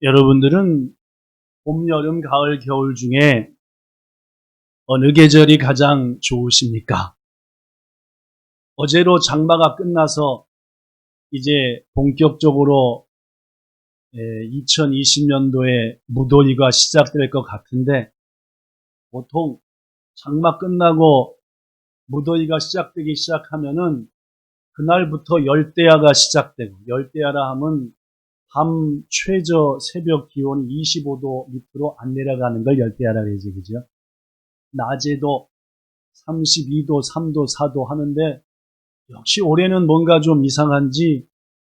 여러분들은 봄, 여름, 가을, 겨울 중에 어느 계절이 가장 좋으십니까? 어제로 장마가 끝나서 이제 본격적으로 2020년도에 무더위가 시작될 것 같은데, 보통 장마 끝나고 무더위가 시작하면은 그날부터 열대야가 시작되고, 열대야라 하면 밤 최저 새벽 기온이 25도 밑으로 안 내려가는 걸 열대야라고 해야지, 그죠? 낮에도 32도, 3도, 4도 하는데, 역시 올해는 뭔가 좀 이상한지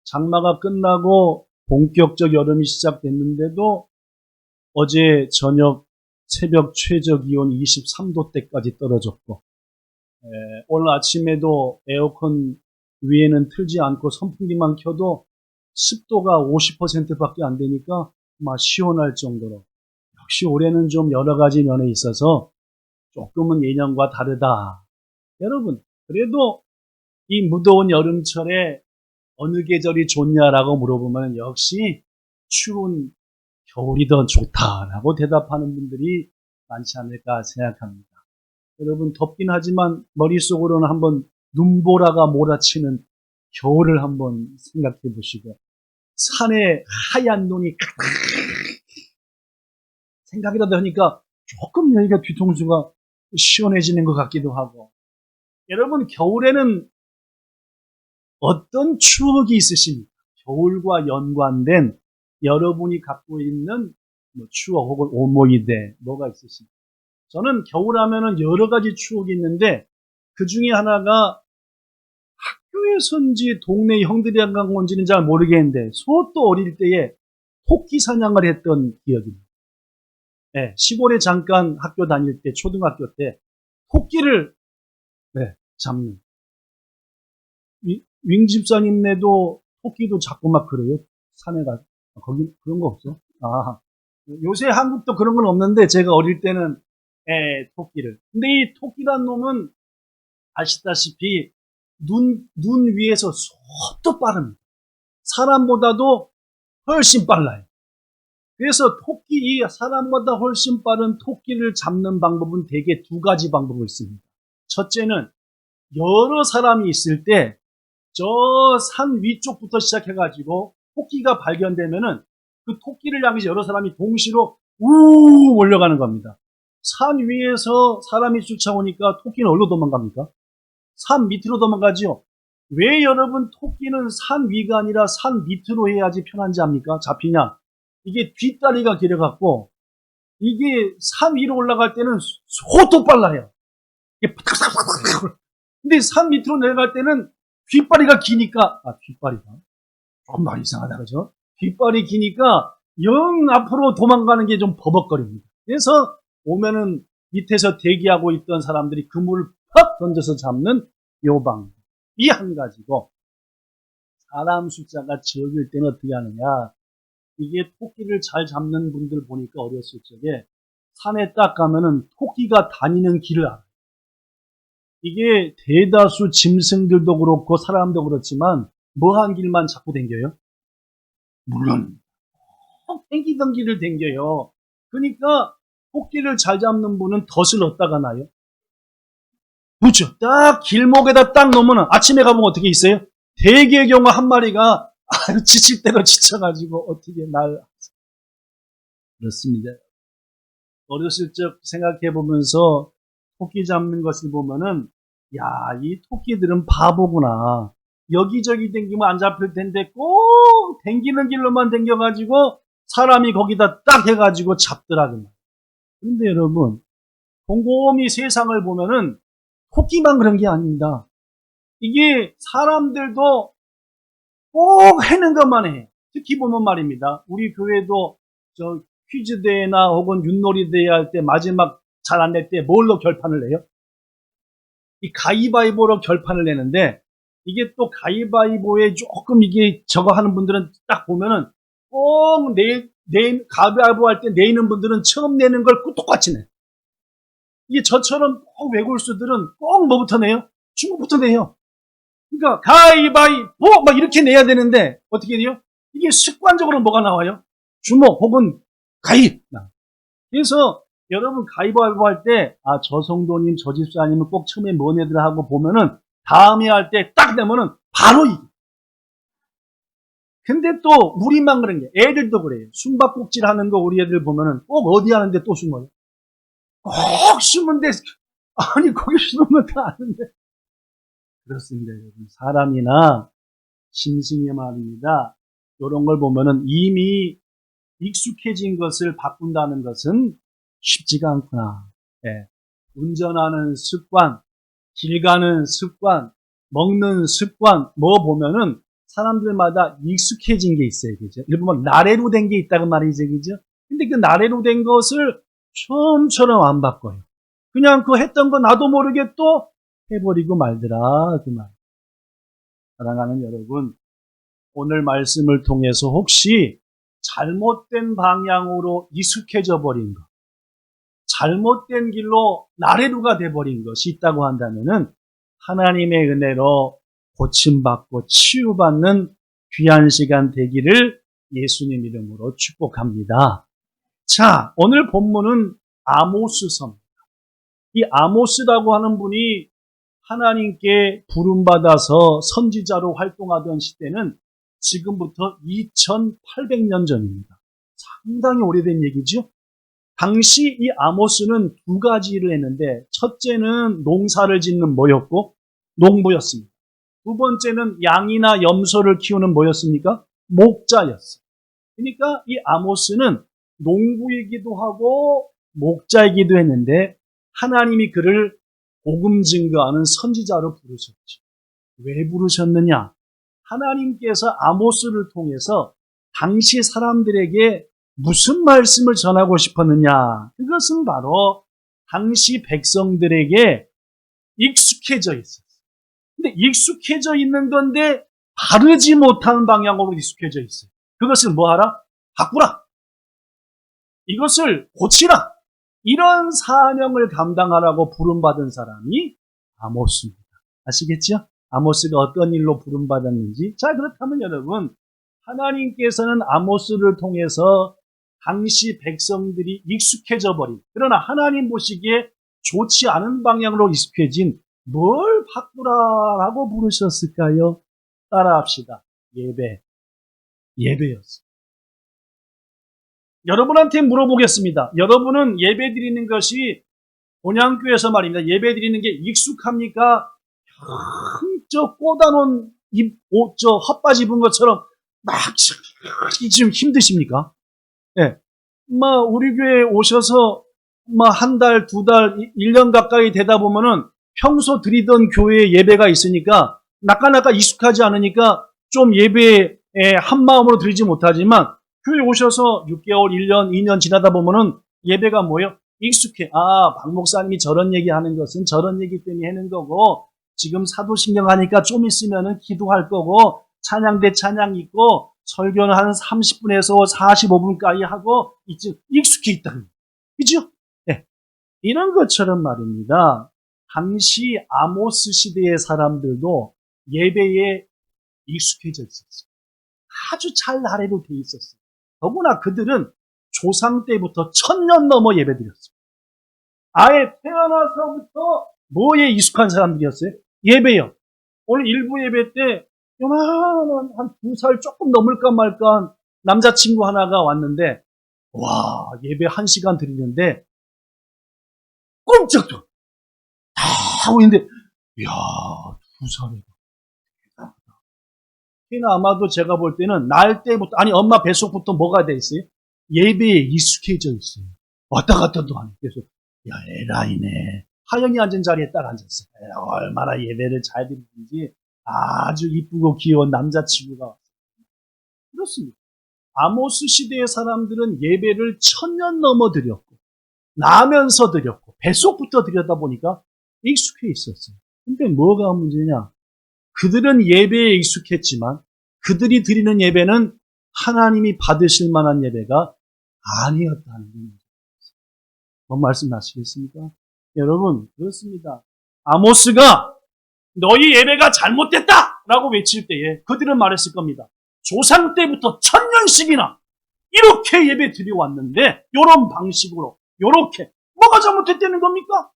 장마가 끝나고 본격적 여름이 시작됐는데도 어제 저녁 새벽 최저 기온이 23도대까지 떨어졌고, 오늘 아침에도 에어컨 위에는 틀지 않고 선풍기만 켜도 습도가 50%밖에 안 되니까 막 시원할 정도로, 역시 올해는 좀 여러 가지 면에 있어서 조금은 예년과 다르다. 여러분, 그래도 이 무더운 여름철에 어느 계절이 좋냐라고 물어보면 역시 추운 겨울이 더 좋다라고 대답하는 분들이 많지 않을까 생각합니다. 여러분, 덥긴 하지만 머릿속으로는 한번 눈보라가 몰아치는 겨울을 한번 생각해 보시고, 산에 하얀 눈이 생각이라도 하니까 조금 여기가 뒤통수가 시원해지는 것 같기도 하고, 여러분, 겨울에는 어떤 추억이 있으십니까? 겨울과 연관된 여러분이 갖고 있는 추억 혹은 오모이데 뭐가 있으십니까? 저는 겨울 하면은 여러 가지 추억이 있는데, 그 중에 하나가 학교에서인지 동네 형들이 한 건지는 잘 모르겠는데, 소도 어릴 때에 토끼 사냥을 했던 기억입니다. 네, 시골에 잠깐 학교 다닐 때, 초등학교 때 토끼를 잡는. 윙집사님네도 토끼도 잡고 막 그래요? 산에 가. 거기 그런 거 없어? 아, 요새 한국도 그런 건 없는데 제가 어릴 때는 토끼를. 근데 이 토끼란 놈은 아시다시피 눈 위에서 속도 빠릅니다. 사람보다도 훨씬 빨라요. 그래서 이 사람보다 훨씬 빠른 토끼를 잡는 방법은 대개 두 가지 방법을 씁니다. 첫째는 여러 사람이 있을 때 저 산 위쪽부터 시작해가지고 토끼가 발견되면은 그 토끼를 향해서 여러 사람이 동시로 우 몰려가는 겁니다. 산 위에서 사람이 쫓아오니까 토끼는 어디로 도망갑니까? 산 밑으로 도망가지요. 왜 여러분 토끼는 산 위가 아니라 산 밑으로 해야지 편한지 압니까? 잡히냐? 이게 뒷다리가 길어갖고 이게 산 위로 올라갈 때는 소도 빨라요. 이게 근데 산 밑으로 내려갈 때는 뒷발이가 기니까, 뒷발이가 조금 말이 이상하다, 그죠? 뒷발이 기니까 영 앞으로 도망가는 게 좀 버벅거립니다. 그래서 오면은 밑에서 대기하고 있던 사람들이 그물을 팍 던져서 잡는 요 방법. 이 한 가지고, 사람 숫자가 적을 때는 어떻게 하느냐. 이게 토끼를 잘 잡는 분들 보니까 어렸을 적에 산에 딱 가면은 토끼가 다니는 길을 알아요. 이게 대다수 짐승들도 그렇고 사람도 그렇지만 뭐한 길만 자꾸 댕겨요? 물론 댕기던 길을 댕겨요. 그러니까 토끼를 잘 잡는 분은 덫을 얻다가 나요. 그렇죠. 딱 길목에다 딱 놓으면 아침에 가보면 어떻게 있어요? 대개의 경우 한 마리가 지칠 대로 지쳐가지고 어떻게 그렇습니다. 어렸을 적 생각해보면서 토끼 잡는 것을 보면은, 야, 이 토끼들은 바보구나. 여기저기 댕기면 안 잡힐 텐데 꼭 댕기는 길로만 댕겨가지고 사람이 거기다 딱 해가지고 잡더라고요. 그런데 여러분, 곰곰이 세상을 보면은 토끼만 그런 게 아닙니다. 이게 사람들도 꼭 해는 것만 해. 특히 보면 말입니다. 우리 교회도 저 퀴즈 대회나 혹은 윷놀이 대회 할 때 마지막 잘 안 낼 때 뭘로 결판을 내요? 이 가위바위보로 결판을 내는데, 이게 또 가위바위보에 조금 이게 저거 하는 분들은 딱 보면은 꼭 가위바위보 할 때 내는 분들은 처음 내는 걸 똑같이 내. 이게 저처럼 꼭 외골수들은 꼭 뭐부터 내요? 중국부터 내요. 그러니까 가위바위보 막 이렇게 내야 되는데 어떻게 돼요? 이게 습관적으로 뭐가 나와요? 주목 혹은 가입. 그래서 여러분 가위바위보 할 때, 저 성도님, 저 집사님은 꼭 처음에 뭐네들 하고 보면은 다음에 할 때 딱 되면은 바로 이겨. 근데 또 우리만 그런 게, 애들도 그래요. 숨바꼭질 하는 거 우리 애들 보면은 꼭 어디 하는데 또 숨어요. 꼭 숨은데, 아니, 거기 숨으면 다 아는데. 그렇습니다, 여러분. 사람이나 짐승이 말입니다. 이런 걸 보면은 이미 익숙해진 것을 바꾼다는 것은 쉽지가 않구나. 예. 운전하는 습관, 길 가는 습관, 먹는 습관, 뭐 보면은 사람들마다 익숙해진 게 있어요. 그죠? 일본 나래로 된 게 있다는 말이죠. 그죠? 근데 그 나래로 된 것을 처음처럼 안 바꿔요. 그냥 그 했던 거 나도 모르게 또 해버리고 말더라. 그 말. 사랑하는 여러분, 오늘 말씀을 통해서 혹시 잘못된 방향으로 익숙해져 버린 것, 잘못된 길로 나래루가 돼버린 것이 있다고 한다면은 하나님의 은혜로 고침받고 치유받는 귀한 시간 되기를 예수님 이름으로 축복합니다. 자, 오늘 본문은 아모스서입니다. 이 아모스라고 하는 분이 하나님께 부름받아서 선지자로 활동하던 시대는 지금부터 2800년 전입니다. 상당히 오래된 얘기죠. 당시 이 아모스는 두 가지 일을 했는데, 첫째는 농사를 짓는 뭐였고? 농부였습니다. 두 번째는 양이나 염소를 키우는 뭐였습니까? 목자였어요. 그러니까 이 아모스는 농부이기도 하고 목자이기도 했는데 하나님이 그를 복음 증거하는 선지자로 부르셨죠. 왜 부르셨느냐? 하나님께서 아모스를 통해서 당시 사람들에게 무슨 말씀을 전하고 싶었느냐? 그것은 바로 당시 백성들에게 익숙해져 있었어요. 근데 익숙해져 있는 건데 바르지 못한 방향으로 익숙해져 있어요. 그것을 뭐하라? 바꾸라. 이것을 고치라. 이런 사명을 감당하라고 부름받은 사람이 아모스입니다. 아시겠죠? 아모스가 어떤 일로 부름받았는지. 자, 그렇다면 여러분, 하나님께서는 아모스를 통해서 당시 백성들이 익숙해져 버린, 그러나 하나님 보시기에 좋지 않은 방향으로 익숙해진 뭘 바꾸라라고 부르셨을까요? 따라합시다. 예배였습니다. 여러분한테 물어보겠습니다. 여러분은 예배 드리는 것이 본향교에서 말입니다. 예배 드리는 게 익숙합니까? 저 꽂아놓은 옷, 헛바지 입은 것처럼 막 지금 힘드십니까? 예. 우리 교회에 오셔서 한 달, 두 달, 1년 가까이 되다 보면은 평소 드리던 교회 예배가 있으니까 나까나까 익숙하지 않으니까 좀 예배에 한 마음으로 드리지 못하지만 교회 오셔서 6개월, 1년, 2년 지나다 보면은 예배가 뭐예요? 익숙해. 박 목사님이 저런 얘기 하는 것은 저런 얘기 때문에 하는 거고, 지금 사도신경 하니까 좀 있으면은 기도할 거고, 찬양 대 찬양 있고, 설교는 한 30분에서 45분까지 하고, 이제 익숙해 있다는 거예요. 그죠? 네. 이런 것처럼 말입니다. 당시 아모스 시대의 사람들도 예배에 익숙해져 있었어요. 아주 잘 아래로 돼 있었어요. 더구나 그들은 조상 때부터 1000년 넘어 예배드렸어요. 아예 태어나서부터 뭐에 익숙한 사람들이었어요? 예배요. 오늘 일부 예배 때 요만한 한 2살 조금 넘을까 말까 남자친구 하나가 왔는데, 와, 예배 1시간 드리는데 꼼짝 좀 하고 있는데, 이야, 2살이다. 아마도 제가 볼 때는 날 때부터, 엄마 뱃속부터 뭐가 돼 있어요? 예배에 익숙해져 있어요. 왔다 갔다도 하니. 그래서 야, 에라이네. 하영이 앉은 자리에 딱 앉았어요. 얼마나 예배를 잘 드리는지 아주 이쁘고 귀여운 남자친구가 왔어요. 그렇습니다. 아모스 시대의 사람들은 예배를 1000년 넘어 드렸고, 나면서 드렸고, 뱃속부터 드렸다 보니까 익숙해 있었어요. 근데 뭐가 문제냐? 그들은 예배에 익숙했지만 그들이 드리는 예배는 하나님이 받으실 만한 예배가 아니었다는 겁니다. 뭔 말씀 아시겠습니까? 여러분, 그렇습니다. 아모스가 너희 예배가 잘못됐다! 라고 외칠 때에 그들은 말했을 겁니다. 조상 때부터 1000년씩이나 이렇게 예배 드려왔는데 이런 방식으로 이렇게 뭐가 잘못됐다는 겁니까?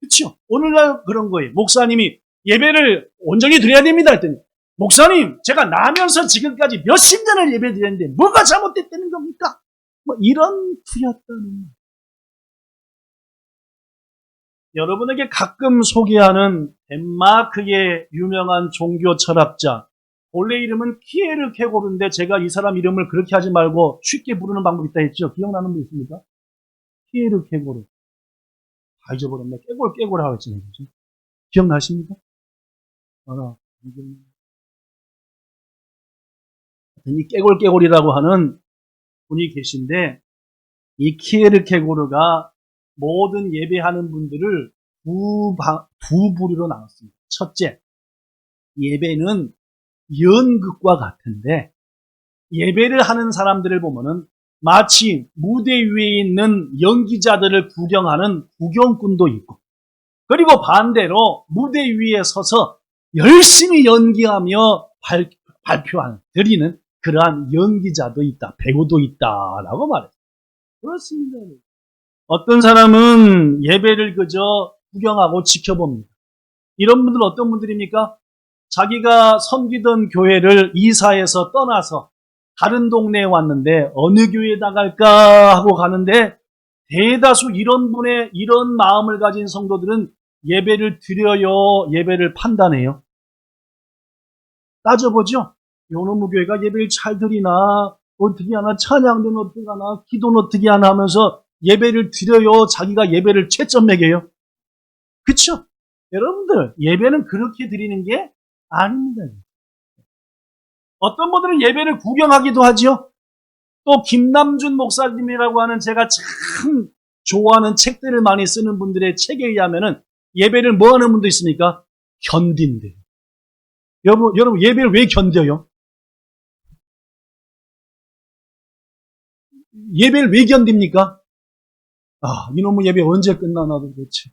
그렇죠? 오늘날 그런 거예요. 목사님이 예배를 온전히 드려야 됩니다 했더니 목사님 제가 나면서 지금까지 몇십 년을 예배 드렸는데 뭐가 잘못됐다는 겁니까? 뭐 이런 투였다는. 여러분에게 가끔 소개하는 덴마크의 유명한 종교 철학자, 본래 이름은 키에르케고르인데 제가 이 사람 이름을 그렇게 하지 말고 쉽게 부르는 방법이 있다 했죠. 기억나는 분 있습니까? 키에르케고르. 다 잊어버렸네. 깨골 하고 있잖아요. 그죠? 기억나십니까? 이 깨골이라고 하는 분이 계신데 이 키에르케고르가 모든 예배하는 분들을 두 부류로 나눴습니다. 첫째, 예배는 연극과 같은데 예배를 하는 사람들을 보면은 마치 무대 위에 있는 연기자들을 구경하는 구경꾼도 있고 그리고 반대로 무대 위에 서서 열심히 연기하며 발표하는 드리는 그러한 연기자도 있다. 배우도 있다라고 말해요. 그렇습니다. 어떤 사람은 예배를 그저 구경하고 지켜봅니다. 이런 분들은 어떤 분들입니까? 자기가 섬기던 교회를 이사해서 떠나서 다른 동네에 왔는데 어느 교회에 나갈까 하고 가는데 대다수 이런 분의 이런 마음을 가진 성도들은 예배를 드려요, 예배를 판단해요. 따져보죠. 요놈의 교회가 예배를 잘 드리나, 어떻게 하나, 찬양대는 어떻게 하나, 기도는 어떻게 하나 하면서 예배를 드려요, 자기가 예배를 채점 매겨요. 그쵸? 여러분들, 예배는 그렇게 드리는 게 아닙니다. 어떤 분들은 예배를 구경하기도 하지요. 또 김남준 목사님이라고 하는 제가 참 좋아하는 책들을 많이 쓰는 분들의 책에 의하면은 예배를 뭐 하는 분도 있습니까? 견딘대요. 여러분 예배를 왜 견뎌요? 예배를 왜 견딥니까? 이놈의 예배 언제 끝나나 도대체.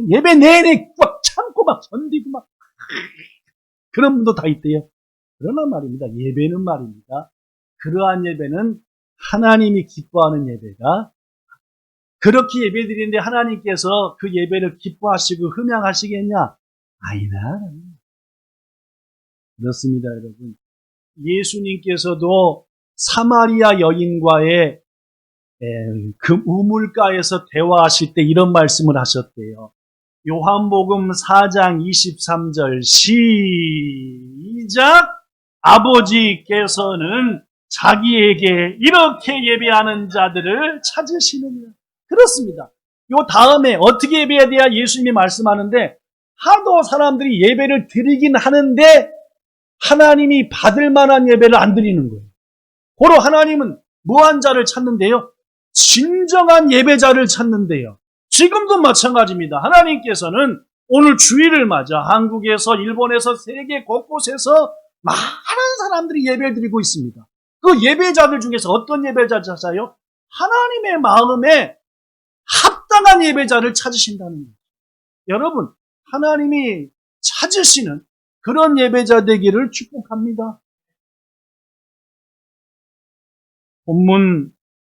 예배 내내 꽉 참고 막 견디고 막 그런 분도 다 있대요. 그러나 말입니다. 예배는 말입니다. 그러한 예배는 하나님이 기뻐하는 예배가 그렇게 예배 드리는데 하나님께서 그 예배를 기뻐하시고 흠양하시겠냐? 아니다. 그렇습니다, 여러분. 예수님께서도 사마리아 여인과의 그 우물가에서 대화하실 때 이런 말씀을 하셨대요. 요한복음 4장 23절 시작. 아버지께서는 자기에게 이렇게 예배하는 자들을 찾으시느냐. 그렇습니다. 요 다음에 어떻게 예배해야 돼야 예수님이 말씀하는데 하도 사람들이 예배를 드리긴 하는데 하나님이 받을 만한 예배를 안 드리는 거예요. 고로 하나님은 무한 자를 찾는데요. 진정한 예배자를 찾는데요. 지금도 마찬가지입니다. 하나님께서는 오늘 주일을 맞아 한국에서 일본에서 세계 곳곳에서 많은 사람들이 예배를 드리고 있습니다. 그 예배자들 중에서 어떤 예배자 찾아요? 하나님의 마음에 합당한 예배자를 찾으신다는 거예요. 여러분, 하나님이 찾으시는 그런 예배자 되기를 축복합니다. 본문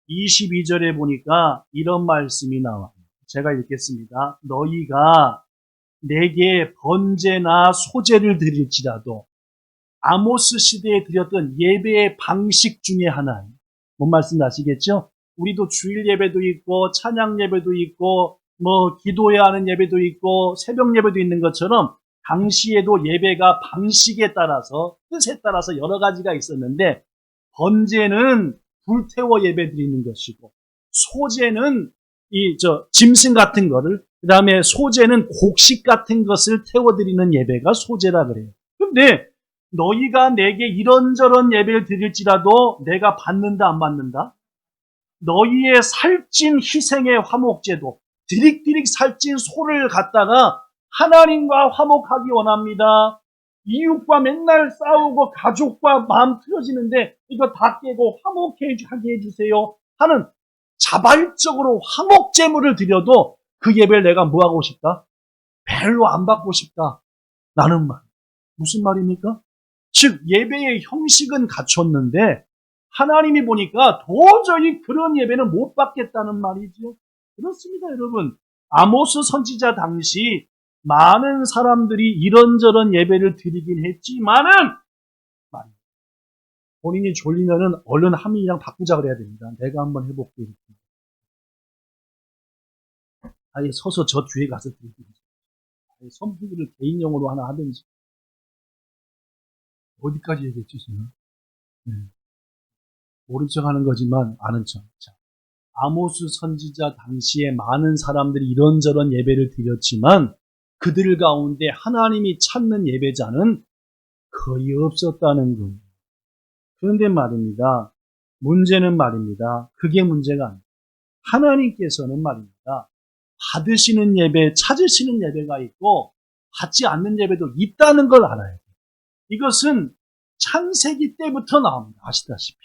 22절에 보니까 이런 말씀이 나와요. 제가 읽겠습니다. 너희가 내게 번제나 소제를 드릴지라도 아모스 시대에 드렸던 예배의 방식 중에 하나예요. 뭔 말씀 아시겠죠? 우리도 주일 예배도 있고 찬양 예배도 있고 뭐 기도해야 하는 예배도 있고 새벽 예배도 있는 것처럼 당시에도 예배가 방식에 따라서 뜻에 따라서 여러 가지가 있었는데 번제는 불태워 예배 드리는 것이고 소제는 짐승 같은 거를 그다음에 소제는 곡식 같은 것을 태워 드리는 예배가 소제라 그래요. 근데 너희가 내게 이런저런 예배를 드릴지라도 내가 받는다 안 받는다? 너희의 살찐 희생의 화목제도 디릭디릭 살찐 소를 갖다가 하나님과 화목하기 원합니다. 이웃과 맨날 싸우고 가족과 마음 틀어지는데 이거 다 깨고 화목하게 해주세요 하는 자발적으로 화목제물을 드려도 그 예배를 내가 뭐하고 싶다? 별로 안 받고 싶다. 라는 말. 무슨 말입니까? 즉 예배의 형식은 갖췄는데 하나님이 보니까 도저히 그런 예배는 못 받겠다는 말이죠. 그렇습니다, 여러분. 아모스 선지자 당시 많은 사람들이 이런저런 예배를 드리긴 했지만은 본인이 졸리면은 얼른 하민이랑 바꾸자 그래야 됩니다. 내가 한번 해볼게. 이렇게. 아예 서서 저 뒤에 가서 드리든지, 선풍기를 개인용으로 하나 하든지. 어디까지 얘기했지, 지금? 네. 모른 척 하는 거지만 아는 척. 자, 아모스 선지자 당시에 많은 사람들이 이런저런 예배를 드렸지만 그들 가운데 하나님이 찾는 예배자는 거의 없었다는 거예요. 그런데 말입니다. 문제는 말입니다. 그게 문제가 아니에요. 하나님께서는 말입니다. 받으시는 예배, 찾으시는 예배가 있고 받지 않는 예배도 있다는 걸 알아야 돼요. 이것은 창세기 때부터 나옵니다. 아시다시피.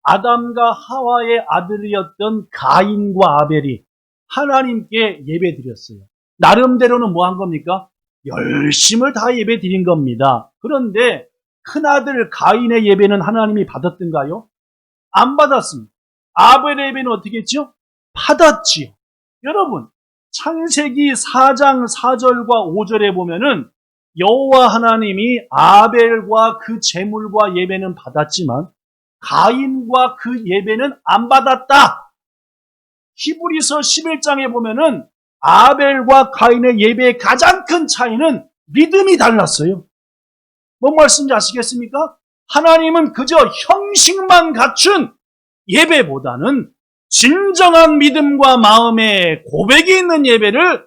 아담과 하와의 아들이었던 가인과 아벨이 하나님께 예배 드렸어요. 나름대로는 뭐 한 겁니까? 열심을 다 예배 드린 겁니다. 그런데 큰아들 가인의 예배는 하나님이 받았던가요? 안 받았습니다. 아벨의 예배는 어떻게 했죠? 받았지요. 여러분, 창세기 4장 4절과 5절에 보면은 여호와 하나님이 아벨과 그 제물과 예배는 받았지만 가인과 그 예배는 안 받았다. 히브리서 11장에 보면은 아벨과 가인의 예배의 가장 큰 차이는 믿음이 달랐어요. 뭔 말씀인지 아시겠습니까? 하나님은 그저 형식만 갖춘 예배보다는 진정한 믿음과 마음의 고백이 있는 예배를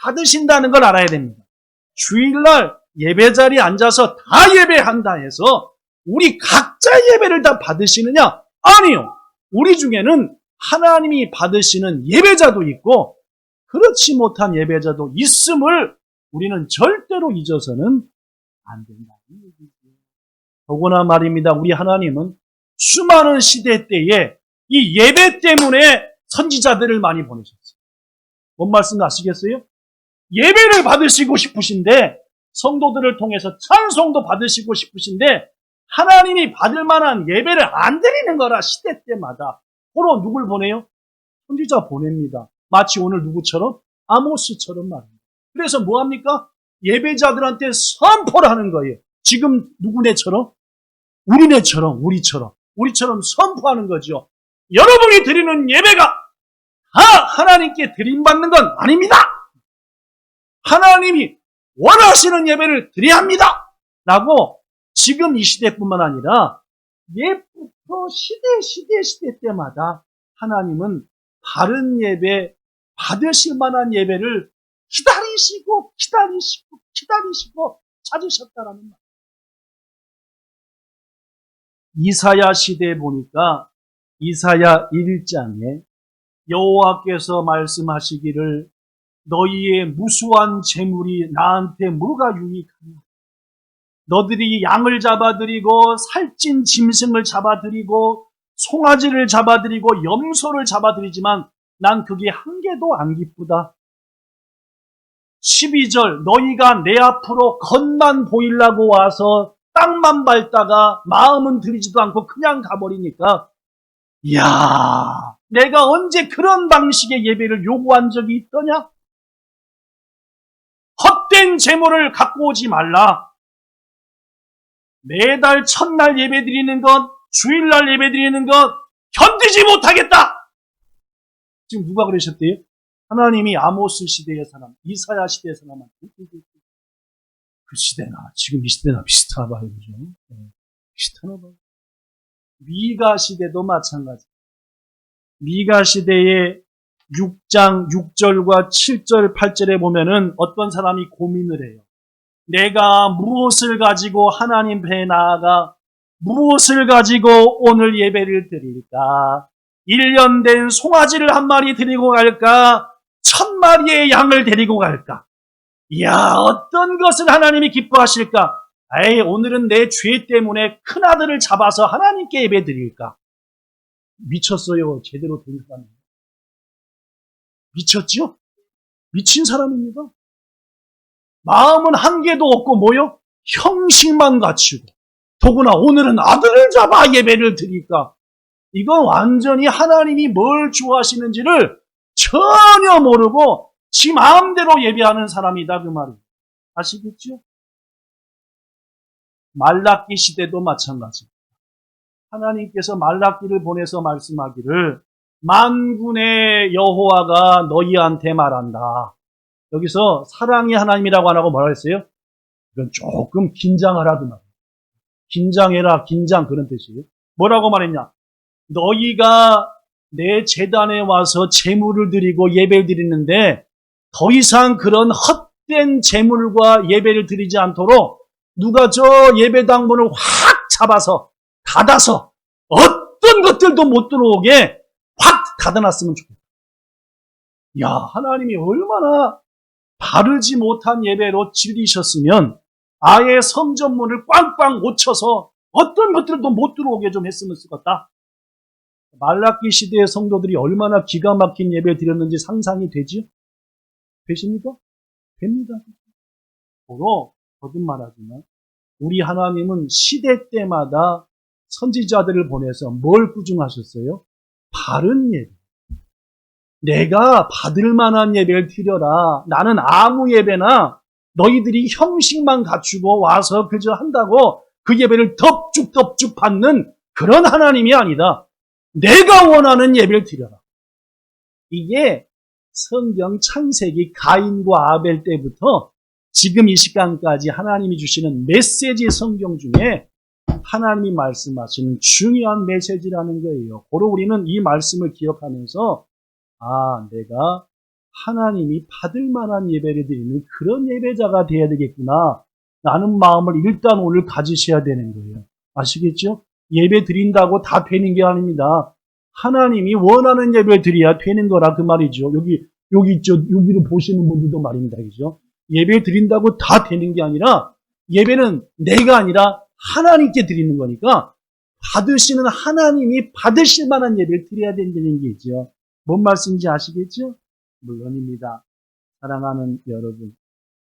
받으신다는 걸 알아야 됩니다. 주일날 예배 자리에 앉아서 다 예배한다 해서 우리 각자 예배를 다 받으시느냐? 아니요. 우리 중에는 하나님이 받으시는 예배자도 있고 그렇지 못한 예배자도 있음을 우리는 절대로 잊어서는 안 된다는 얘기죠. 더구나 말입니다. 우리 하나님은 수많은 시대 때에 이 예배 때문에 선지자들을 많이 보내셨어요. 뭔 말씀 아시겠어요? 예배를 받으시고 싶으신데 성도들을 통해서 찬송도 받으시고 싶으신데 하나님이 받을 만한 예배를 안 드리는 거라 시대 때마다 서로 누굴 보내요? 선지자 보냅니다. 마치 오늘 누구처럼? 아모스처럼 말입니다. 그래서 뭐합니까? 예배자들한테 선포를 하는 거예요. 지금 누구네처럼? 우리네처럼, 우리처럼 선포하는 거죠. 여러분이 드리는 예배가 다 하나님께 드림받는 건 아닙니다. 하나님이 원하시는 예배를 드려야 합니다. 라고 지금 이 시대뿐만 아니라 옛부터 시대 때마다 하나님은 바른 예배, 받으실 만한 예배를 기다리시고 찾으셨다라는 말. 이사야 시대에 보니까 이사야 1장에 여호와께서 말씀하시기를 너희의 무수한 재물이 나한테 뭐가 유익하냐? 너들이 양을 잡아들이고 살찐 짐승을 잡아들이고 송아지를 잡아들이고 염소를 잡아들이지만 난 그게 한 개도 안 기쁘다. 12절 너희가 내 앞으로 겉만 보이려고 와서 땅만 밟다가 마음은 들이지도 않고 그냥 가버리니까 이야 내가 언제 그런 방식의 예배를 요구한 적이 있더냐? 헛된 재물을 갖고 오지 말라. 매달 첫날 예배 드리는 것, 주일날 예배 드리는 것 견디지 못하겠다. 지금 누가 그러셨대요? 하나님이 아모스 시대의 사람, 이사야 시대의 사람한테 그 시대나 지금 이 시대나 비슷하나 봐요. 그죠? 네, 비슷하나 봐요. 미가 시대도 마찬가지. 미가 시대의 6장 6절과 7절 8절에 보면은 어떤 사람이 고민을 해요. 내가 무엇을 가지고 하나님 앞에 나아가 무엇을 가지고 오늘 예배를 드릴까? 1년 된 송아지를 한 마리 드리고 갈까? 1000마리의 양을 데리고 갈까? 이야, 어떤 것을 하나님이 기뻐하실까? 에이, 오늘은 내 죄 때문에 큰아들을 잡아서 하나님께 예배 드릴까? 미쳤어요. 제대로 된 사람. 미쳤죠? 미친 사람입니다. 마음은 한 개도 없고 뭐요? 형식만 갖추고 더구나 오늘은 아들을 잡아 예배를 드릴까? 이건 완전히 하나님이 뭘 좋아하시는지를 전혀 모르고 지 마음대로 예배하는 사람이다 그 말이에요. 아시겠죠? 말라기 시대도 마찬가지입니다. 하나님께서 말라기를 보내서 말씀하기를 만군의 여호와가 너희한테 말한다. 여기서 사랑의 하나님이라고 안 하고 뭐라 했어요? 이건 조금 긴장하라 그 말이에요. 긴장해라, 긴장 그런 뜻이에요. 뭐라고 말했냐? 너희가 내 제단에 와서 제물을 드리고 예배를 드리는데 더 이상 그런 헛된 제물과 예배를 드리지 않도록 누가 저 예배당문을 확 잡아서 닫아서 어떤 것들도 못 들어오게 확 닫아놨으면 좋겠다. 야, 하나님이 얼마나 바르지 못한 예배로 질리셨으면 아예 성전문을 꽝꽝 못 쳐서 어떤 것들도 못 들어오게 좀 했으면 좋겠다. 말라기 시대의 성도들이 얼마나 기가 막힌 예배를 드렸는지 상상이 되지요? 되십니까? 됩니다. 서로 거듭말하지만 우리 하나님은 시대 때마다 선지자들을 보내서 뭘 꾸중하셨어요? 바른 예배. 내가 받을 만한 예배를 드려라. 나는 아무 예배나 너희들이 형식만 갖추고 와서 그저 한다고 그 예배를 덥죽덥죽 받는 그런 하나님이 아니다. 내가 원하는 예배를 드려라. 이게 성경 창세기 가인과 아벨 때부터 지금 이 시간까지 하나님이 주시는 메시지 성경 중에 하나님이 말씀하시는 중요한 메시지라는 거예요. 바로 우리는 이 말씀을 기억하면서 내가 하나님이 받을 만한 예배를 드리는 그런 예배자가 되어야 되겠구나 라는 마음을 일단 오늘 가지셔야 되는 거예요. 아시겠죠? 예배 드린다고 다 되는 게 아닙니다. 하나님이 원하는 예배를 드려야 되는 거라 그 말이죠. 여기 있죠. 여기로 보시는 분들도 말입니다. 그죠? 예배 드린다고 다 되는 게 아니라 예배는 내가 아니라 하나님께 드리는 거니까 받으시는 하나님이 받으실 만한 예배를 드려야 된다는 게 있죠. 뭔 말씀인지 아시겠죠? 물론입니다. 사랑하는 여러분,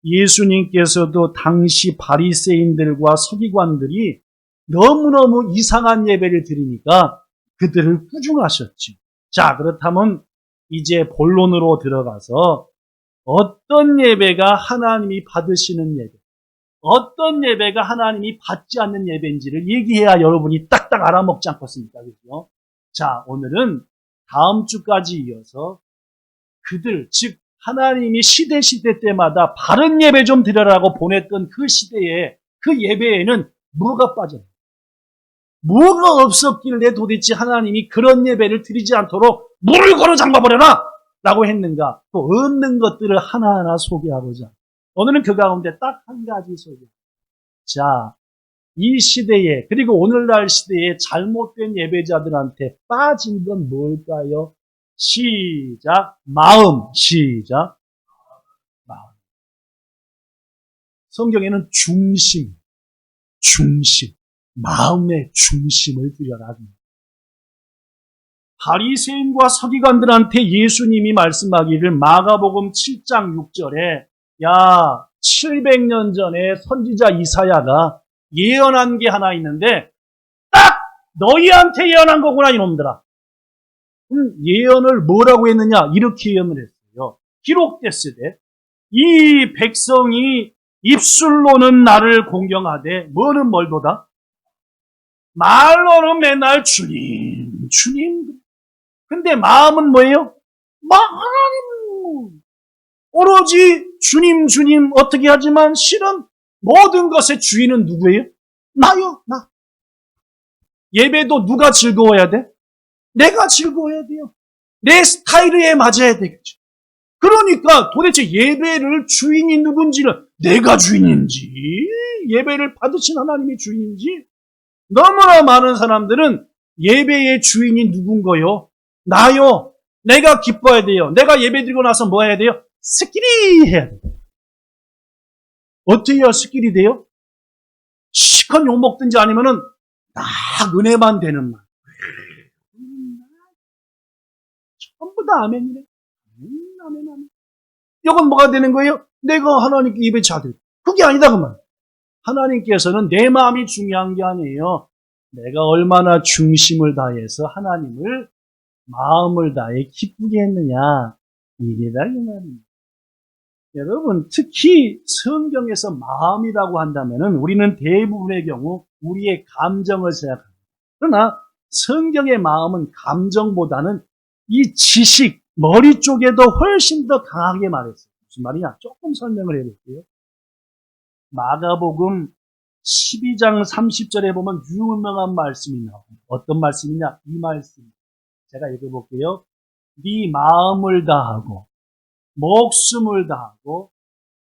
예수님께서도 당시 바리새인들과 서기관들이 너무너무 이상한 예배를 드리니까 그들을 꾸중하셨죠. 자, 그렇다면 이제 본론으로 들어가서 어떤 예배가 하나님이 받으시는 예배, 어떤 예배가 하나님이 받지 않는 예배인지를 얘기해야 여러분이 딱딱 알아먹지 않겠습니까? 그죠? 자, 오늘은 다음 주까지 이어서 그들, 즉 하나님이 시대 때마다 바른 예배 좀 드려라고 보냈던 그 시대에 그 예배에는 뭐가 빠졌나? 뭐가 없었길래 도대체 하나님이 그런 예배를 드리지 않도록 물을 걸어 잠가버려라! 라고 했는가? 또 없는 것들을 하나하나 소개하고자. 오늘은 그 가운데 딱 한 가지 소개. 자, 이 시대에, 그리고 오늘날 시대에 잘못된 예배자들한테 빠진 건 뭘까요? 시작, 마음, 시작, 마음. 성경에는 중심, 마음의 중심을 드려라. 바리새인과 서기관들한테 예수님이 말씀하기를 마가복음 7장 6절에 700년 전에 선지자 이사야가 예언한 게 하나 있는데 딱 너희한테 예언한 거구나 이놈들아. 예언을 뭐라고 했느냐? 이렇게 예언을 했어요. 기록됐으되 이 백성이 입술로는 나를 공경하되 뭐는 뭘보다? 말로는 맨날 주님. 근데 마음은 뭐예요? 하나님. 오로지 주님 어떻게 하지만 실은 모든 것의 주인은 누구예요? 나요, 나. 예배도 누가 즐거워야 돼? 내가 즐거워야 돼요. 내 스타일에 맞아야 되겠죠. 그러니까 도대체 예배를 주인이 누군지를 내가 주인인지 예배를 받으신 하나님이 주인인지 너무나 많은 사람들은 예배의 주인이 누군가요? 나요. 내가 기뻐야 돼요. 내가 예배 드리고 나서 뭐 해야 돼요? 스키리 해야 돼요. 어떻게 해야 스키리 돼요? 시컷 욕먹든지 아니면은 딱 은혜만 되는 말. 전부 다 아멘이래. 아멘. 이건 뭐가 되는 거예요? 내가 하나님께 예배 자들. 그게 아니다 그 말. 하나님께서는 내 마음이 중요한 게 아니에요. 내가 얼마나 중심을 다해서 하나님을 마음을 다해 기쁘게 했느냐. 이게 다 이 말입니다. 여러분, 특히 성경에서 마음이라고 한다면은 우리는 대부분의 경우 우리의 감정을 생각합니다. 그러나 성경의 마음은 감정보다는 이 지식, 머리 쪽에도 훨씬 더 강하게 말했어요. 무슨 말이냐? 조금 설명을 해볼게요. 마가복음 12장 30절에 보면 유명한 말씀이 나옵니다. 어떤 말씀이냐? 이 말씀. 제가 읽어볼게요. 네 마음을 다하고 목숨을 다하고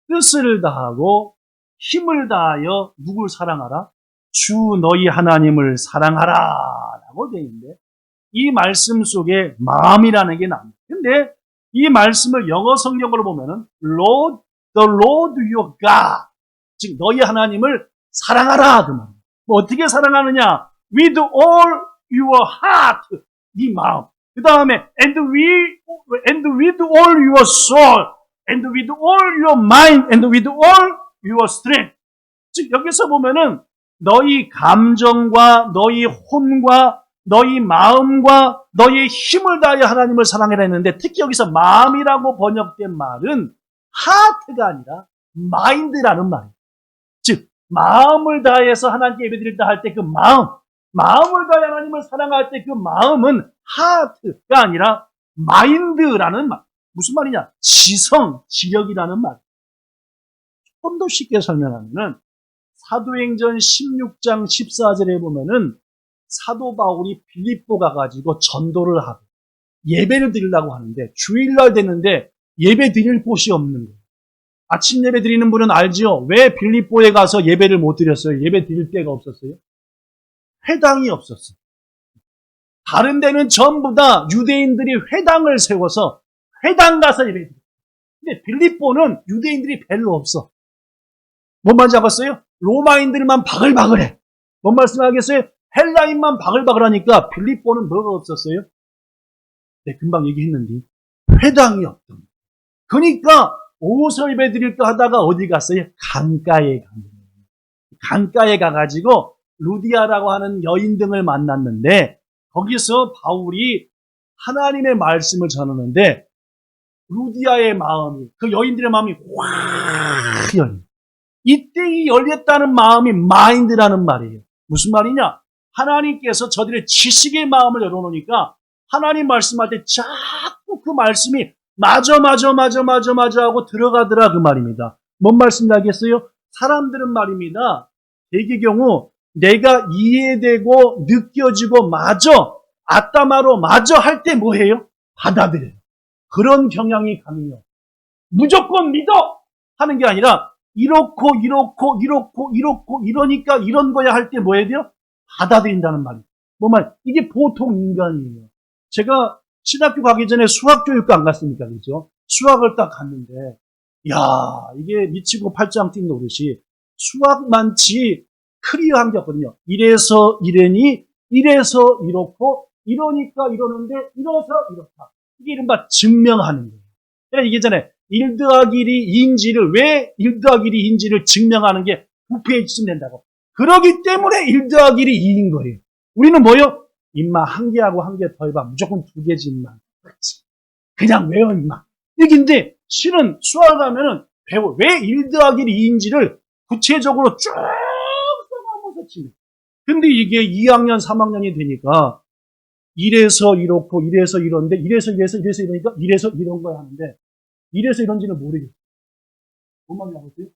뜻을 다하고 힘을 다하여 누굴 사랑하라? 주 너희 하나님을 사랑하라 라고 되어 있는데 이 말씀 속에 마음이라는 게 나옵니다. 근데 이 말씀을 영어 성경으로 보면은 Lord, the Lord your God, 즉 너희 하나님을 사랑하라 그 말이에요. 뭐 어떻게 사랑하느냐? With all your heart, 네 마음. 그 다음에 and with all your soul, and with all your mind, and with all your strength. 즉 여기서 보면은 너희 감정과 너희 혼과 너희 마음과 너희 힘을 다하여 하나님을 사랑해라 했는데 특히 여기서 마음이라고 번역된 말은 heart가 아니라 mind라는 말이에요. 즉 마음을 다해서 하나님께 예배드린다 할 때 그 마음을 다해 하나님을 사랑할 때 그 마음은 heart가 아니라 mind라는 말. 무슨 말이냐? 지력이라는 말. 좀 더 쉽게 설명하면은 사도행전 16장 14절에 보면은 사도 바울이 빌립보 가가지고 전도를 하고 예배를 드리려고 하는데 주일날 됐는데 예배 드릴 곳이 없는 거예요. 아침 예배 드리는 분은 알지요? 왜 빌립보에 가서 예배를 못 드렸어요? 예배 드릴 데가 없었어요? 회당이 없었어요. 다른 데는 전부 다 유대인들이 회당을 세워서 회당 가서 예배 드려요. 근데 빌립보는 유대인들이 별로 없어. 뭔 말인지 알겠어요? 로마인들만 바글바글해. 뭔 말씀하겠어요? 헬라인만 바글바글하니까 빌립보는 뭐가 없었어요? 네, 금방 얘기했는데 회당이 없던. 그러니까 오서 예배 드릴까 하다가 어디 갔어요? 강가에 간 거예요. 강가에 가가지고 루디아라고 하는 여인 등을 만났는데 거기서 바울이 하나님의 말씀을 전하는데 루디아의 마음이, 그 여인들의 마음이 확 열려. 이때 이 열렸다는 마음이 마인드라는 말이에요. 무슨 말이냐? 하나님께서 저들의 지식의 마음을 열어놓으니까 하나님 말씀할 때 자꾸 그 말씀이 맞아 하고 들어가더라 그 말입니다. 뭔 말씀인지 알겠어요? 사람들은 말입니다. 대개 경우 내가 이해되고 느껴지고 맞아, 아따마로 맞아 할 때 뭐해요? 받아들여요. 그런 경향이 강해요. 무조건 믿어 하는 게 아니라 이렇고 이러니까 이런 거야 할 때 뭐 해야 돼요? 받아들인다는 말이에요. 뭐만 이게 보통 인간이에요. 제가 신학교 가기 전에 수학교육과 안 갔습니까? 그죠? 수학을 딱 갔는데 야 이게 미치고 팔짱 뛴 노릇이 수학만치 클리어한 게 없거든요. 이래서 이래니 이래서 이렇고 이러니까 이러는데 이러서 이렇다. 이게 이른바 증명하는 거예요. 그러니까 이게 전에 1 더하기 1이 2인지를 왜 1 더하기 1이 2인지를 증명하는 게 9페이지쯤 된다고. 그러기 때문에 1 더하기 1이 2인 거예요. 우리는 뭐요? 임마 한 개하고 한 개 더해봐. 무조건 2개지 임마. 그렇지. 그냥 외워 임마. 얘기인데 실은 수학을 하면은 배워. 왜 1 더하기 2인지를 구체적으로 쭉 써가면서 치는. 근데 이게 2학년, 3학년이 되니까 이래서 이렇고 이래서 이런데 이래서 이러니까 이래서 이런 거야 하는데 이래서 이런지는 모르겠어요. 뭔 말인지 알겠어요?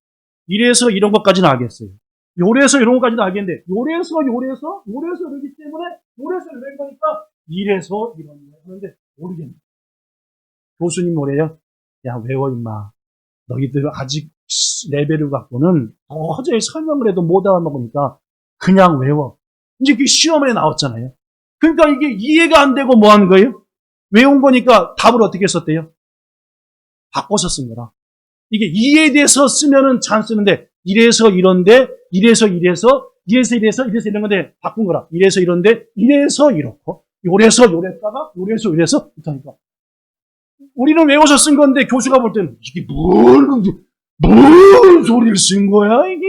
이래서 이런 것까지는 알겠어요. 요래서 이런 것까지는 알겠는데 요래서 이러기 때문에 요래서 이런 거니까 이래서 이런 거야 하는데 모르겠네. 교수님 뭐래요? 야 외워 임마. 너희들 아직 레벨을 갖고는 도저히 설명을 해도 못 알아먹으니까 그냥 외워. 이제 그 시험에 나왔잖아요. 그러니까 이게 이해가 안 되고 뭐 하는 거예요? 외운 거니까 답을 어떻게 썼대요? 바꿔서 쓴 거라. 이게 이해에 대해서 쓰면은 잘 쓰는데 이래서 이런데 이래서 이런 건데 바꾼 거라. 이래서 이런데 이래서 이렇고 요래서 요랬다가 요래서 이렇다니까. 우리는 외워서 쓴 건데 교수가 볼 때는 이게 뭔 소리를 쓴 거야 이게?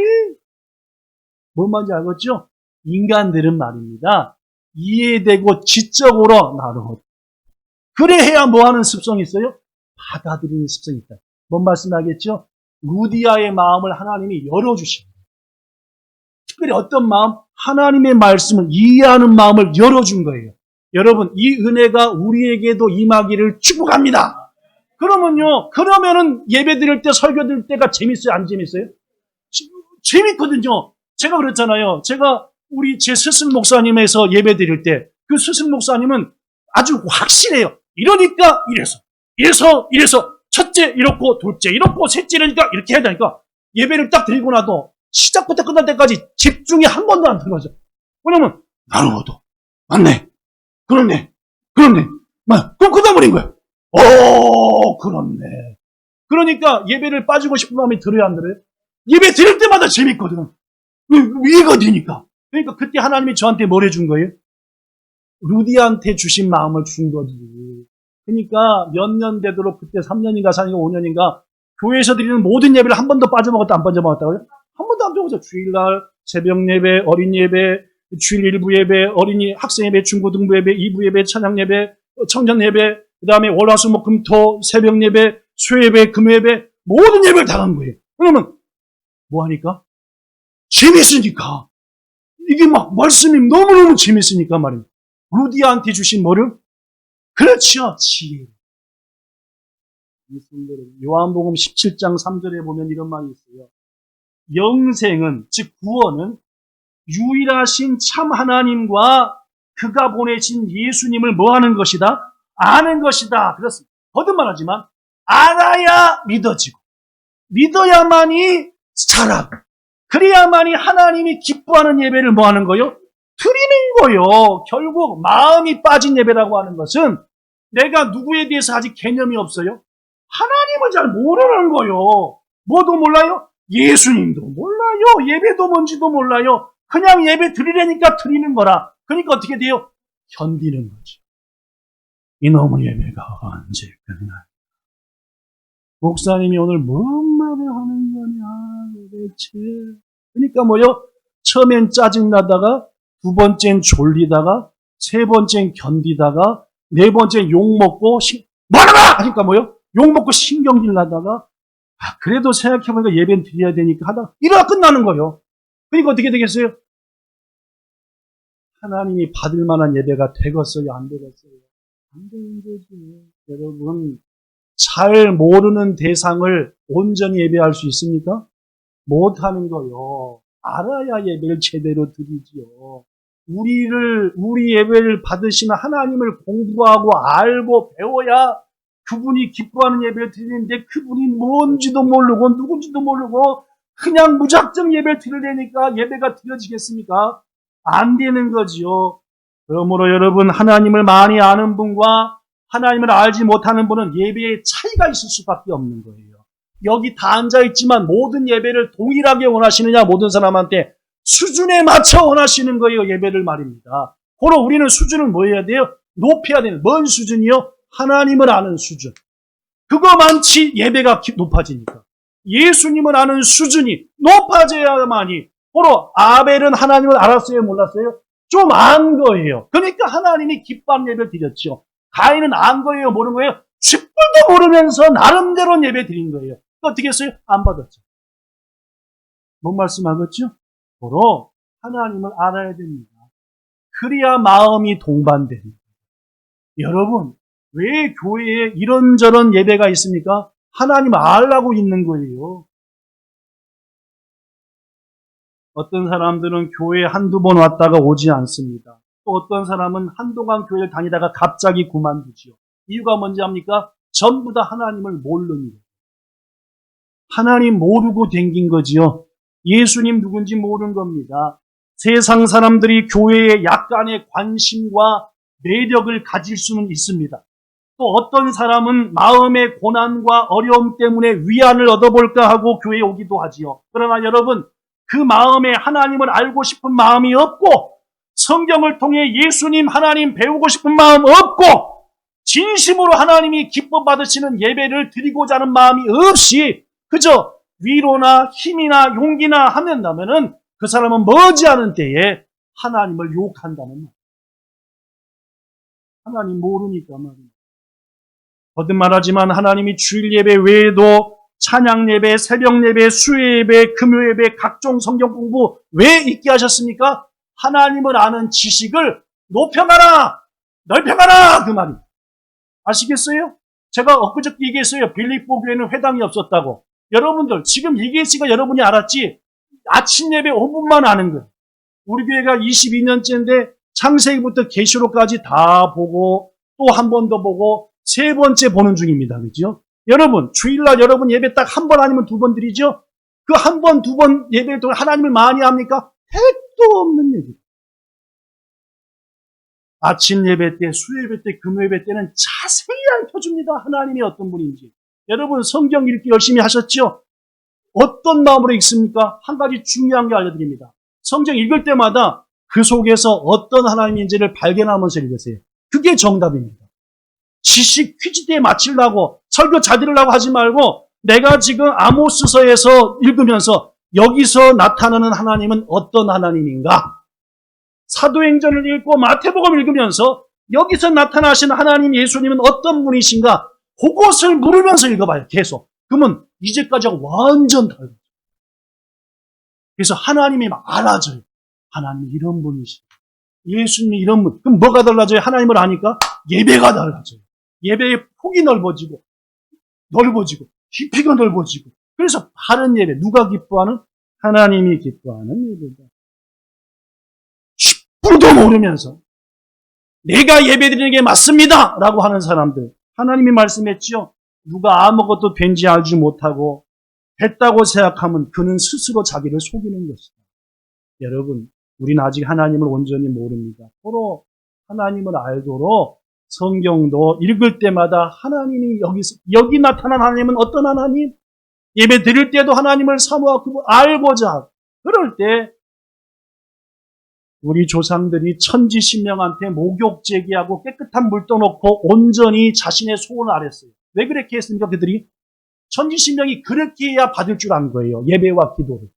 뭔 말인지 알겠죠? 인간들은 말입니다. 이해되고 지적으로 나로. 그래야 뭐 하는 습성이 있어요? 받아들이는 습성이 있다. 뭔 말씀하겠죠? 루디아의 마음을 하나님이 열어주십니다. 특별히 어떤 마음? 하나님의 말씀을 이해하는 마음을 열어준 거예요. 여러분, 이 은혜가 우리에게도 임하기를 축복합니다. 그러면은 예배 드릴 때, 설교 드릴 때가 재밌어요? 안 재밌어요? 재밌거든요. 제가 그랬잖아요. 제가 제 스승 목사님에서 예배 드릴 때, 그 스승 목사님은 아주 확실해요. 이러니까 이래서, 첫째 이렇고, 둘째 이렇고, 셋째 이러니까 이렇게 해야 되니까, 예배를 딱 드리고 나도, 시작부터 끝날 때까지 집중이 한 번도 안 들어가죠. 왜냐면, 나누어도, 맞네. 그렇네. 그럼 끝나버린 거야. 그렇네. 그러니까 예배를 빠지고 싶은 마음이 들어야 안 들어요? 예배 드릴 때마다 재밌거든. 이해가 되니까. 그러니까 그때 하나님이 저한테 뭘 해준 거예요? 루디한테 주신 마음을 준 거지. 그러니까 몇 년 되도록 그때 3년인가 4년인가 5년인가 교회에서 드리는 모든 예배를 한 번도 빠져먹었다 안 빠져먹었다고요? 한 번도 안 빠져먹었어요. 주일날, 새벽 예배, 어린 예배, 주일 일부 예배, 어린이 학생 예배, 중고등부 예배, 2부 예배, 찬양 예배, 청년 예배, 그 다음에 월화수목금토 새벽 예배, 수요예배, 금요예배 모든 예배를 다 간 거예요. 왜냐면 뭐 하니까? 재밌으니까. 이게 막 말씀이 너무너무 재밌으니까 말입니다. 루디아한테 주신 뭐를? 그렇죠. 지혜. 요한복음 17장 3절에 보면 이런 말이 있어요. 영생은, 즉 구원은 유일하신 참 하나님과 그가 보내신 예수님을 뭐 하는 것이다? 아는 것이다. 그렇습니다. 거듭 말하지만 알아야 믿어지고 믿어야만이 잘하고 그래야만이 하나님이 기뻐하는 예배를 뭐 하는 거요? 드리는 거요. 결국 마음이 빠진 예배라고 하는 것은 내가 누구에 대해서 아직 개념이 없어요. 하나님을 잘 모르는 거요. 뭐도 몰라요? 예수님도 몰라요. 예배도 뭔지도 몰라요. 그냥 예배 드리려니까 드리는 거라. 그러니까 어떻게 돼요? 견디는 거죠. 이놈의 예배가 언제 끝나? 목사님이 오늘 뭔 말을 하는 거냐 도대체. 그러니까 뭐요? 처음엔 짜증나다가 두 번째는 졸리다가 세 번째는 견디다가 네 번째는 욕먹고 뭐하나! 하니까 뭐요? 욕먹고 신경질 나다가 그래도 생각해보니까 예배는 드려야 되니까 하다가 이러다 끝나는 거예요. 그러니까 어떻게 되겠어요? 하나님이 받을 만한 예배가 되겠어요? 안 되겠어요? 안 되는 거지. 여러분, 잘 모르는 대상을 온전히 예배할 수 있습니까? 못하는 거요. 알아야 예배를 제대로 드리지요. 우리 예배를 받으시는 하나님을 공부하고 알고 배워야 그분이 기뻐하는 예배를 드리는데 그분이 뭔지도 모르고 누군지도 모르고 그냥 무작정 예배를 드리려니까 예배가 드려지겠습니까? 안 되는 거지요. 그러므로 여러분, 하나님을 많이 아는 분과 하나님을 알지 못하는 분은 예배에 차이가 있을 수밖에 없는 거예요. 여기 다 앉아있지만 모든 예배를 동일하게 원하시느냐? 모든 사람한테 수준에 맞춰 원하시는 거예요. 예배를 말입니다. 바로 우리는 수준을 뭐 해야 돼요? 높여야 돼요. 뭔 수준이요? 하나님을 아는 수준. 그거만치 예배가 높아지니까. 예수님을 아는 수준이 높아져야만이. 바로 아벨은 하나님을 알았어요? 몰랐어요? 좀 안 거예요. 그러니까 하나님이 기뻐하는 예배를 드렸죠. 가인은 안 거예요? 모르는 거예요? 쥐뿔도 모르면서 나름대로 예배 드린 거예요. 어떻게 했어요? 안 받았죠. 뭔 말씀하겠죠? 바로 하나님을 알아야 됩니다. 그래야 마음이 동반됩니다. 여러분, 왜 교회에 이런저런 예배가 있습니까? 하나님 알라고 있는 거예요. 어떤 사람들은 교회에 한두 번 왔다가 오지 않습니다. 또 어떤 사람은 한동안 교회를 다니다가 갑자기 그만두지요. 이유가 뭔지 압니까? 전부 다 하나님을 모르는 거예요. 하나님 모르고 댕긴 거지요. 예수님 누군지 모르는 겁니다. 세상 사람들이 교회에 약간의 관심과 매력을 가질 수는 있습니다. 또 어떤 사람은 마음의 고난과 어려움 때문에 위안을 얻어볼까 하고 교회에 오기도 하지요. 그러나 여러분, 그 마음에 하나님을 알고 싶은 마음이 없고 성경을 통해 예수님 하나님 배우고 싶은 마음 없고 진심으로 하나님이 기뻐 받으시는 예배를 드리고자 하는 마음이 없이 그저 위로나 힘이나 용기나 하면다면은 그 사람은 머지않은 때에 하나님을 욕한다는 말. 하나님 모르니까 말입니다. 거듭 말하지만 하나님이 주일 예배 외에도 찬양 예배, 새벽 예배, 수요 예배, 금요 예배, 각종 성경 공부 왜 있게 하셨습니까? 하나님을 아는 지식을 높여가라, 넓혀가라, 그 말입니다. 아시겠어요? 제가 엊그저께 얘기했어요. 빌립보 교회는 회당이 없었다고. 여러분들 지금 얘기했으니까 여러분이 알았지. 아침 예배 5분만 아는 거예요. 우리 교회가 22년째인데 창세기부터 계시록까지 다 보고 또 한 번 더 보고 세 번째 보는 중입니다. 그죠? 여러분 주일날 여러분 예배 딱 한 번 아니면 두 번 드리죠? 그 한 번, 두 번 예배를 통해 하나님을 많이 합니까? 택도 없는 얘기예요. 아침 예배 때, 수요 예배 때, 금요 예배 때는 자세히 알려줍니다. 하나님이 어떤 분인지. 여러분 성경 읽기 열심히 하셨죠? 어떤 마음으로 읽습니까? 한 가지 중요한 게 알려드립니다. 성경 읽을 때마다 그 속에서 어떤 하나님인지를 발견하면서 읽으세요. 그게 정답입니다. 지식 퀴즈대에 맞추려고 설교 잘 들으려고 하지 말고 내가 지금 아모스서에서 읽으면서 여기서 나타나는 하나님은 어떤 하나님인가? 사도행전을 읽고 마태복음 읽으면서 여기서 나타나시는 하나님 예수님은 어떤 분이신가? 그것을 물으면서 읽어봐요. 계속. 그러면 이제까지하고 완전 달라요. 그래서 하나님이 막 알아져요. 하나님이 이런 분이시고 예수님이 이런 분. 그럼 뭐가 달라져요? 하나님을 아니까 예배가 달라져요. 예배의 폭이 넓어지고 깊이가 넓어지고 그래서 바른 예배. 누가 기뻐하는? 하나님이 기뻐하는 예배다. 10분도 모르면서 내가 예배드리는 게 맞습니다 라고 하는 사람들. 하나님이 말씀했죠. 누가 아무것도 된지 알지 못하고 됐다고 생각하면 그는 스스로 자기를 속이는 것이다. 여러분, 우리는 아직 하나님을 온전히 모릅니다. 서로 하나님을 알도록 성경도 읽을 때마다 하나님이 여기 나타난 하나님은 어떤 하나님? 예배 드릴 때도 하나님을 사모하고 알고자. 그럴 때 우리 조상들이 천지신명한테 목욕 제기하고 깨끗한 물 떠놓고 온전히 자신의 소원을 아랬어요. 왜 그렇게 했습니까? 그들이? 천지신명이 그렇게 해야 받을 줄 안 거예요. 예배와 기도를.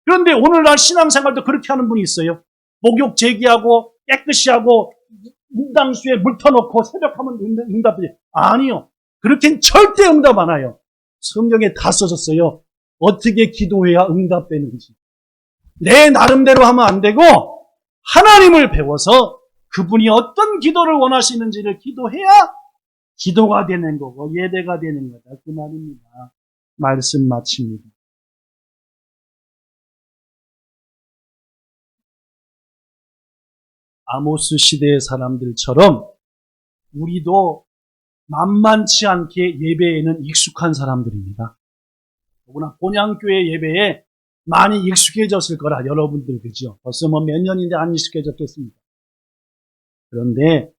그런데 오늘날 신앙생활도 그렇게 하는 분이 있어요. 목욕 제기하고 깨끗이 하고 문당수에 물 터놓고 새벽하면 응답이 아니요. 그렇게는 절대 응답 안 와요. 성경에 다 써졌어요. 어떻게 기도해야 응답되는지. 내 나름대로 하면 안 되고 하나님을 배워서 그분이 어떤 기도를 원하시는지를 기도해야 기도가 되는 거고 예배가 되는 거다. 그 말입니다. 말씀 마칩니다. 아모스 시대의 사람들처럼 우리도 만만치 않게 예배에는 익숙한 사람들입니다. 더구나 본향교회 예배에 많이 익숙해졌을 거라 여러분들 그죠? 벌써 몇 년인데 안 익숙해졌겠습니까? 그런데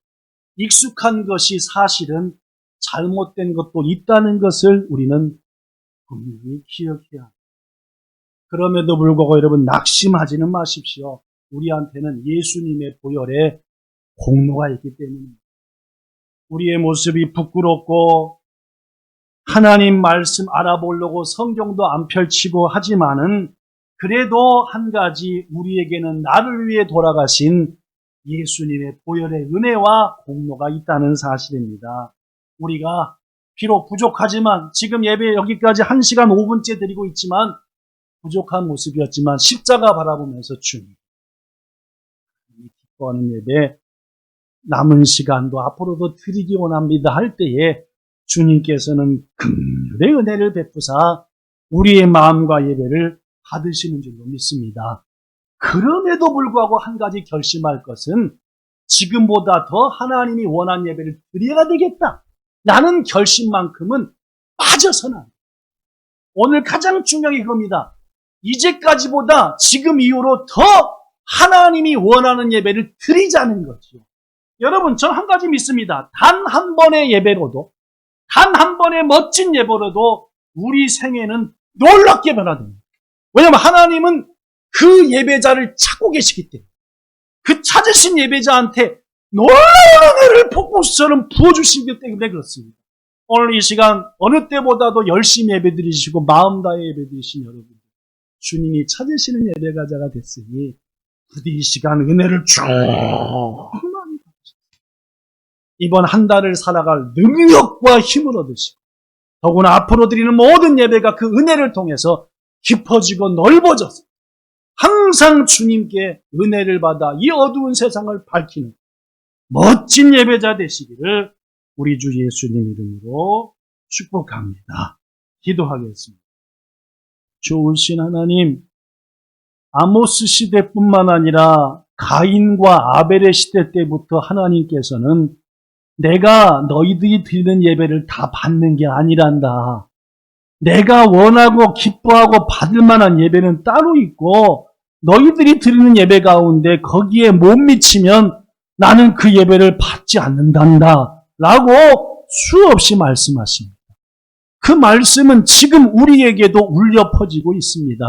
익숙한 것이 사실은 잘못된 것도 있다는 것을 우리는 분명히 기억해야 합니다. 그럼에도 불구하고 여러분 낙심하지는 마십시오. 우리한테는 예수님의 보혈에 공로가 있기 때문입니다. 우리의 모습이 부끄럽고 하나님 말씀 알아보려고 성경도 안 펼치고 하지만은 그래도 한 가지 우리에게는 나를 위해 돌아가신 예수님의 보혈의 은혜와 공로가 있다는 사실입니다. 우리가 비록 부족하지만 지금 예배 여기까지 1시간 5분째 드리고 있지만 부족한 모습이었지만 십자가 바라보면서 주님 기뻐하는 예배 남은 시간도 앞으로도 드리기 원합니다 할 때에 주님께서는 긍휼의 은혜를 베푸사 우리의 마음과 예배를 받으시는 줄로 믿습니다. 그럼에도 불구하고 한 가지 결심할 것은 지금보다 더 하나님이 원한 예배를 드려야 되겠다. 라는 결심만큼은 빠져서는 안 돼요. 오늘 가장 중요한 게 그겁니다. 이제까지보다 지금 이후로 더 하나님이 원하는 예배를 드리자는 거죠. 여러분, 전 한 가지 믿습니다. 단 한 번의 예배로도, 단 한 번의 멋진 예배로도 우리 생애는 놀랍게 변화됩니다. 왜냐하면 하나님은 그 예배자를 찾고 계시기 때문에 그 찾으신 예배자한테 놀라운 은혜를 폭포수처럼 부어주시기 때문에 그렇습니다. 오늘 이 시간 어느 때보다도 열심히 예배드리시고 마음 다해 예배드리신 여러분 주님이 찾으시는 예배가자가 됐으니 부디 이 시간 은혜를 충만히 받으시고 이번 한 달을 살아갈 능력과 힘을 얻으시고 더구나 앞으로 드리는 모든 예배가 그 은혜를 통해서 깊어지고 넓어져서 항상 주님께 은혜를 받아 이 어두운 세상을 밝히는 멋진 예배자 되시기를 우리 주 예수님 이름으로 축복합니다. 기도하겠습니다. 좋으신 하나님, 아모스 시대뿐만 아니라 가인과 아벨의 시대 때부터 하나님께서는 내가 너희들이 드리는 예배를 다 받는 게 아니란다. 내가 원하고 기뻐하고 받을 만한 예배는 따로 있고 너희들이 드리는 예배 가운데 거기에 못 미치면 나는 그 예배를 받지 않는단다 라고 수없이 말씀하십니다. 그 말씀은 지금 우리에게도 울려 퍼지고 있습니다.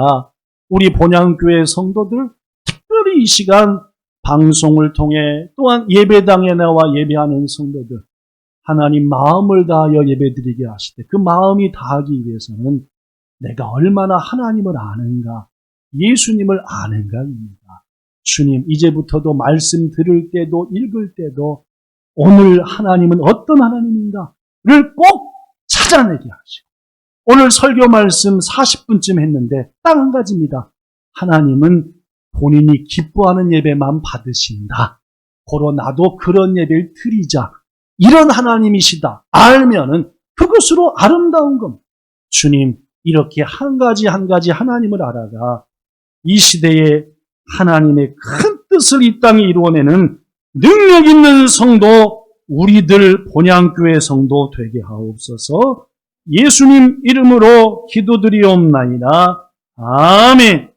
우리 본향교회 성도들 특별히 이 시간 방송을 통해 또한 예배당에 나와 예배하는 성도들 하나님 마음을 다하여 예배드리게 하시되 그 마음이 다하기 위해서는 내가 얼마나 하나님을 아는가 예수님을 아는가입니다. 주님 이제부터도 말씀 들을 때도 읽을 때도 오늘 하나님은 어떤 하나님인가를 꼭 찾아내게 하시고 오늘 설교 말씀 40분쯤 했는데 딱 한 가지입니다. 하나님은 본인이 기뻐하는 예배만 받으신다. 고로 나도 그런 예배를 드리자. 이런 하나님이시다. 알면은 그것으로 아름다운 겁니다. 주님 이렇게 한 가지 한 가지 하나님을 알아가 이 시대에 하나님의 큰 뜻을 이 땅에 이루어내는 능력 있는 성도 우리들 본향교회 성도 되게 하옵소서. 예수님 이름으로 기도드리옵나이다. 아멘.